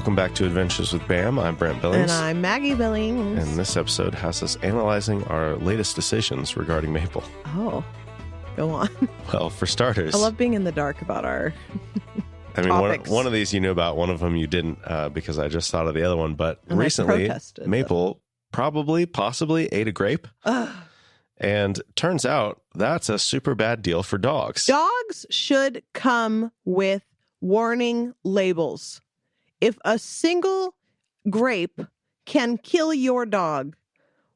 Welcome back to Adventures with Bam. I'm Brent Billings. And I'm Maggie Billings. And this episode has us analyzing our latest decisions regarding Maple. Oh, go on. Well, for starters... I love being in the dark about our topics. One of these you knew about, one of them you didn't, because I just thought of the other one. But and recently, Maple possibly ate a grape. And turns out that's a super bad deal for dogs. Dogs should come with warning labels. If a single grape can kill your dog,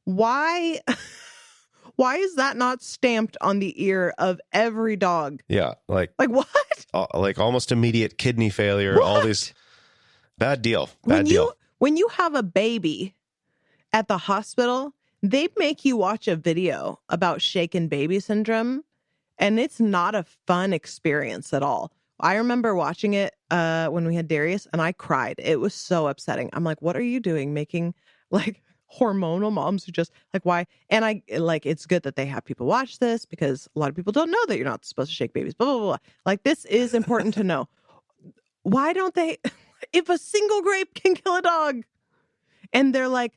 why is that not stamped on the ear of every dog? Yeah, like what? Like almost immediate kidney failure. What? All these bad deal. When you have a baby at the hospital, they make you watch a video about shaken baby syndrome, and it's not a fun experience at all. I remember watching it when we had Darius, and I cried. It was so upsetting. I'm like, what are you doing? Making like hormonal moms who just like, why? And I like, it's good that they have people watch this because a lot of people don't know that you're not supposed to shake babies, blah, blah, blah. Like, this is important to know. Why don't they, if a single grape can kill a dog, and they're like,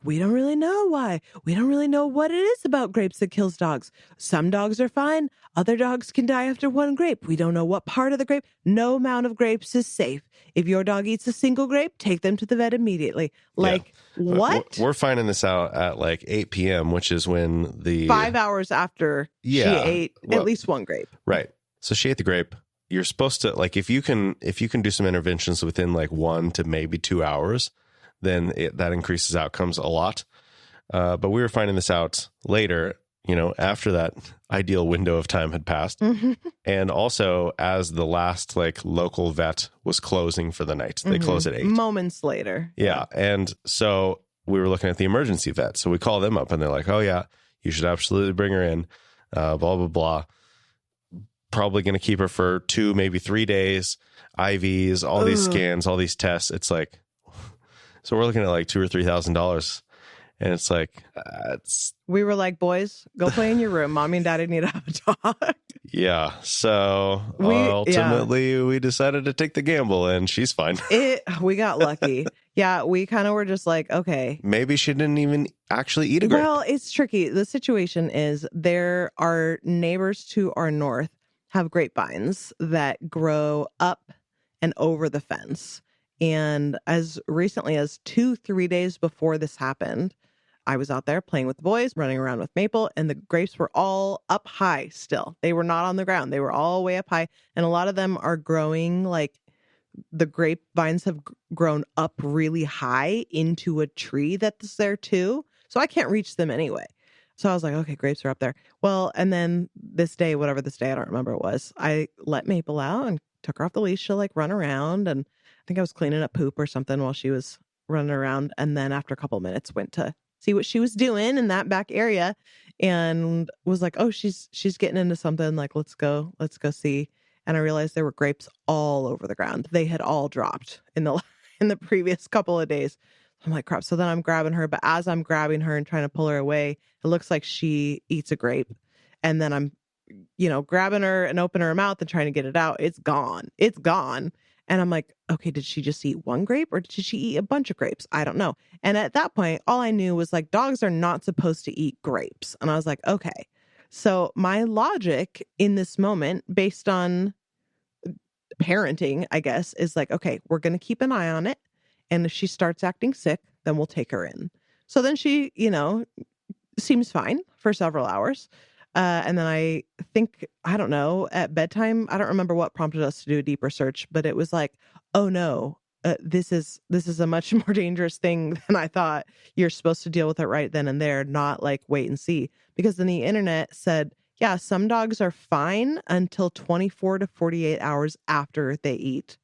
we don't really know why. We don't really know what it is about grapes that kills dogs. Some dogs are fine. Other dogs can die after one grape. We don't know what part of the grape. No amount of grapes is safe. If your dog eats a single grape, take them to the vet immediately. Like, yeah. What? We're finding this out at like 8 p.m., which is when the... 5 hours after she ate at least one grape. Right. So she ate the grape. You're supposed to, like, if you can do some interventions within like 1 to maybe 2 hours, then that increases outcomes a lot. But we were finding this out later, after that ideal window of time had passed. Mm-hmm. And also as the last like local vet was closing for the night. They close at 8. Moments later. Yeah. And so we were looking at the emergency vet. So we call them up and they're like, oh yeah, you should absolutely bring her in, blah, blah, blah. Probably going to keep her for 2, maybe 3 days, IVs, all these scans, all these tests. It's like, so we're looking at like $2,000 or $3,000, and it's like, we were like, boys, go play in your room. Mommy and Daddy need to have a talk. Yeah. So ultimately, we decided to take the gamble, and she's fine. We got lucky. Yeah, we kind of were just like, okay, maybe she didn't even actually eat a grape. Well, it's tricky. The situation is there are neighbors to our north have grapevines that grow up and over the fence. And as recently as 2-3 days before this happened, I was out there playing with the boys, running around with Maple, and the grapes were all up high still. They were not on the ground. They were all way up high. And a lot of them are growing, like the grapevines have grown up really high into a tree that's there too. So I can't reach them anyway. So I was like, okay, grapes are up there. Well, and then this day, I don't remember what it was, I let Maple out and took her off the leash to like run around, and I think I was cleaning up poop or something while she was running around. And then after a couple of minutes went to see what she was doing in that back area and was like, oh, she's getting into something. Like, let's go see. And I realized there were grapes all over the ground. They had all dropped in the previous couple of days. I'm like, crap. So then I'm grabbing her. But as I'm grabbing her and trying to pull her away, it looks like she eats a grape. And then I'm, grabbing her and opening her mouth and trying to get it out. It's gone. And I'm like, okay, did she just eat one grape or did she eat a bunch of grapes? I don't know. And at that point, all I knew was like, dogs are not supposed to eat grapes. And I was like, okay. So my logic in this moment, based on parenting, I guess, is like, okay, we're going to keep an eye on it. And if she starts acting sick, then we'll take her in. So then she, seems fine for several hours. And then I think, I don't know, at bedtime, I don't remember what prompted us to do a deeper search, but it was like, oh no, this is a much more dangerous thing than I thought. You're supposed to deal with it right then and there, not like wait and see. Because then the internet said, yeah, some dogs are fine until 24 to 48 hours after they eat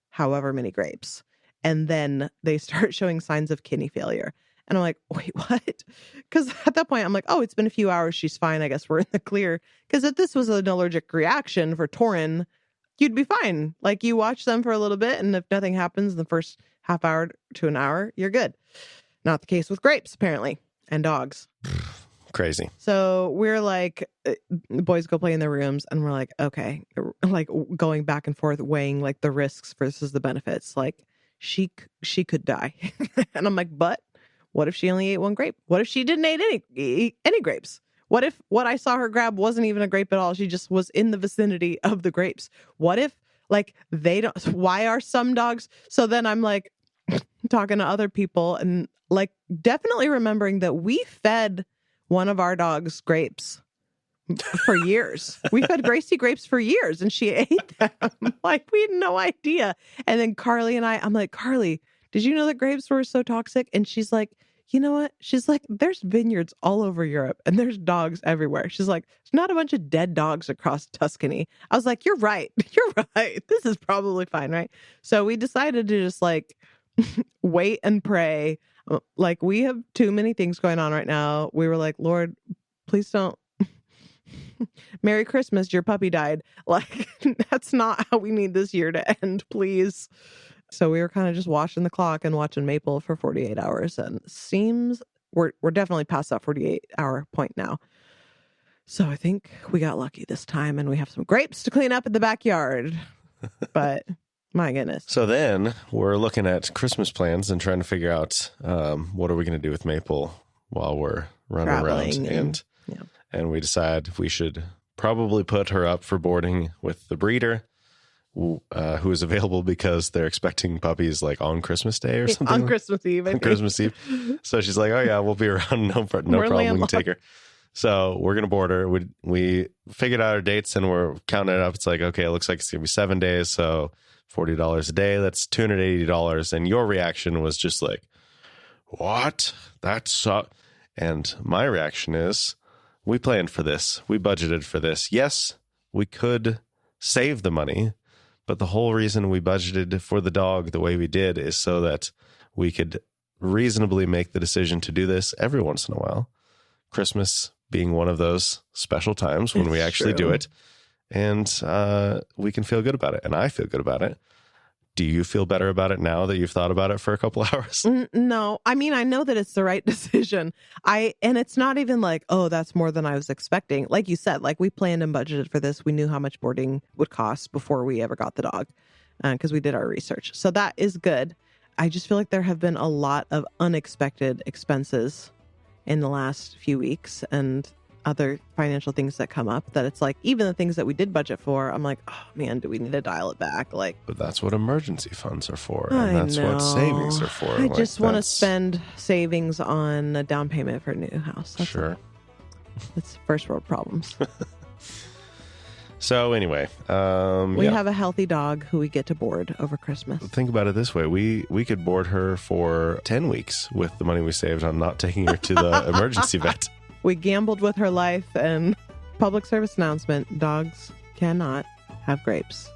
however many grapes. And then they start showing signs of kidney failure. And I'm like, wait, what? Because at that point, I'm like, oh, it's been a few hours. She's fine. I guess we're in the clear. Because if this was an allergic reaction for Torin, you'd be fine. Like, you watch them for a little bit, and if nothing happens in the first half hour to an hour, you're good. Not the case with grapes, apparently, and dogs. Crazy. So we're like, the boys go play in their rooms, and we're like, okay, like going back and forth, weighing like the risks versus the benefits. Like, she could die. And I'm like, but what if she only ate one grape? What if she didn't eat any grapes? What if what I saw her grab wasn't even a grape at all? She just was in the vicinity of the grapes. What if like they don't, why are some dogs? So then I'm like talking to other people and like definitely remembering that we fed one of our dogs grapes for years. We fed Gracie grapes for years and she ate them. Like we had no idea. And then Carly and I'm like, Carly, did you know that grapes were so toxic? And she's like, you know what? She's like, there's vineyards all over Europe and there's dogs everywhere. She's like, there's not a bunch of dead dogs across Tuscany. I was like, you're right. You're right. This is probably fine, right? So we decided to just like wait and pray. Like we have too many things going on right now. We were like, Lord, please don't. Merry Christmas, your puppy died. Like, that's not how we need this year to end, please. So we were kind of just watching the clock and watching Maple for 48 hours. And it seems we're definitely past that 48-hour point now. So I think we got lucky this time and we have some grapes to clean up in the backyard. But my goodness. So then we're looking at Christmas plans and trying to figure out what are we going to do with Maple while we're running Traveling around. And we decide we should probably put her up for boarding with the breeder who is available because they're expecting puppies like on Christmas Day or something. On Christmas Eve, I think. Christmas Eve. So she's like, oh yeah, we'll be around. No problem. We can take her. So we're going to board her. We figured out our dates and we're counting it up. It's like, okay, it looks like it's going to be 7 days. So $40 a day. That's $280. And your reaction was just like, what? That's and my reaction is, we planned for this. We budgeted for this. Yes, we could save the money, but the whole reason we budgeted for the dog the way we did is so that we could reasonably make the decision to do this every once in a while. Christmas being one of those special times when we actually do it. And we can feel good about it. And I feel good about it. Do you feel better about it now that you've thought about it for a couple hours? No. I mean, I know that it's the right decision. And it's not even like, oh, that's more than I was expecting. Like you said, like we planned and budgeted for this. We knew how much boarding would cost before we ever got the dog because we did our research. So that is good. I just feel like there have been a lot of unexpected expenses in the last few weeks and other financial things that come up that it's like, even the things that we did budget for, I'm like, oh man, do we need to dial it back? Like, but that's what emergency funds are for. And that's what savings are for. I just want to spend savings on a down payment for a new house. That's sure. It's first world problems. So anyway, we have a healthy dog who we get to board over Christmas. Think about it this way. We could board her for 10 weeks with the money we saved on not taking her to the emergency vet. We gambled with her life, and public service announcement, dogs cannot have grapes.